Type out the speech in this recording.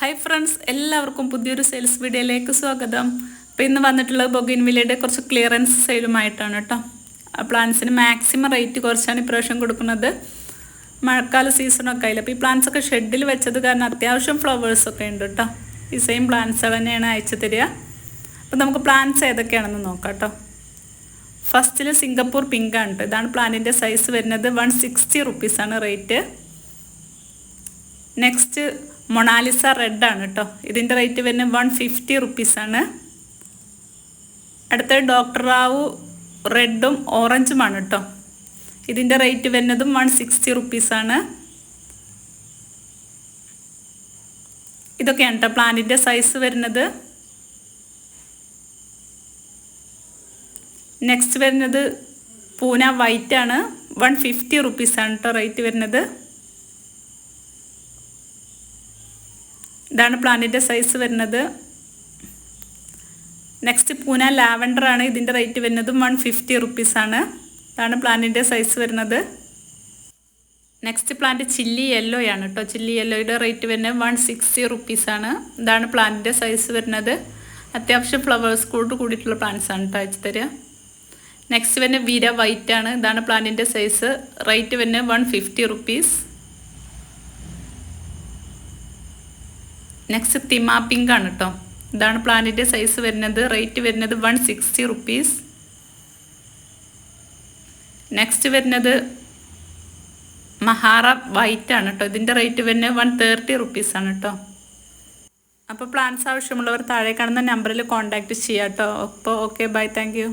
Hi friends, എല്ലാവർക്കും പുതിയൊരു sales വീഡിയോയിലേക്ക് സ്വാഗതം. അപ്പോൾ ഇന്ന് വന്നിട്ടുള്ളത് ബൊഗെയിൻവില്ലയുടെ കുറച്ച് ക്ലിയറൻസ് സെയിലുമായിട്ടാണ് കേട്ടോ. പ്ലാന്റ്സിന് മാക്സിമം റേറ്റ് കുറച്ചാണ് ഇപ്രാവശ്യം കൊടുക്കുന്നത്. മഴക്കാല സീസണൊക്കെ ആയില്ല. അപ്പോൾ ഈ പ്ലാന്റ്സൊക്കെ ഷെഡിൽ വെച്ചത് കാരണം അത്യാവശ്യം ഫ്ലവേഴ്സൊക്കെ ഉണ്ട് കേട്ടോ. ഈ സെയിം പ്ലാന്റ്സ് തന്നെയാണ് അയച്ചു തരിക. അപ്പോൾ നമുക്ക് പ്ലാന്റ്സ് ഏതൊക്കെയാണെന്ന് നോക്കാം കേട്ടോ. ഫസ്റ്റിൽ സിംഗപ്പൂർ പിങ്കാണ് കേട്ടോ. ഇതാണ് പ്ലാന്റിൻ്റെ സൈസ് വരുന്നത്. 160 റുപ്പീസാണ് റേറ്റ്. നെക്സ്റ്റ് മൊണാലിസ റെഡാണ് കേട്ടോ. ഇതിൻ്റെ റേറ്റ് വരുന്നത് 150 റുപ്പീസാണ്. അടുത്തത് ഡോക്ടർ റാവു റെഡും ഓറഞ്ചുമാണ് കേട്ടോ. ഇതിൻ്റെ റേറ്റ് വരുന്നതും 160 റുപ്പീസാണ്. ഇതൊക്കെയാണ് കേട്ടോ പ്ലാന്റിൻ്റെ സൈസ് വരുന്നത്. നെക്സ്റ്റ് വരുന്നത് പൂന വൈറ്റാണ്. 150 റുപ്പീസാണ് കേട്ടോ റേറ്റ് വരുന്നത്. ഇതാണ് പ്ലാന്റിൻ്റെ സൈസ് വരുന്നത്. നെക്സ്റ്റ് പൂന ലാവൻഡറാണ്. ഇതിൻ്റെ റേറ്റ് വരുന്നതും 150 റുപ്പീസാണ്. ഇതാണ് പ്ലാന്റിൻ്റെ സൈസ് വരുന്നത്. നെക്സ്റ്റ് പ്ലാന്റ് ചില്ലി യെല്ലോയാണ് കേട്ടോ. ചില്ലി യെല്ലോയുടെ റേറ്റ് വരുന്നത് 160 റുപ്പീസാണ്. ഇതാണ് പ്ലാന്റിൻ്റെ സൈസ് വരുന്നത്. അത്യാവശ്യം ഫ്ലവേഴ്സ് കൂടിയിട്ടുള്ള പ്ലാന്റ്സ് ആണ് കേട്ടോ അയച്ചു തരിക. നെക്സ്റ്റ് വരുന്നത് വീര വൈറ്റാണ്. ഇതാണ് പ്ലാന്റിൻ്റെ സൈസ്. റേറ്റ് വരുന്നത് 150 റുപ്പീസ്. നെക്സ്റ്റ് തിമ പിങ്ക് ആണ് കേട്ടോ. ഇതാണ് പ്ലാന്റിൻ്റെ സൈസ് വരുന്നത്. റേറ്റ് വരുന്നത് 160 റുപ്പീസ്. നെക്സ്റ്റ് വരുന്നത് മഹാറ വൈറ്റ് ആണ് കേട്ടോ. ഇതിൻ്റെ റേറ്റ് വരുന്നത് 130 റുപ്പീസാണ് കേട്ടോ. അപ്പോൾ പ്ലാന്റ്സ് ആവശ്യമുള്ളവർ താഴെ കാണുന്ന നമ്പറിൽ കോൺടാക്റ്റ് ചെയ്യാം കേട്ടോ. അപ്പോൾ ഓക്കെ, ബൈ, താങ്ക് യു.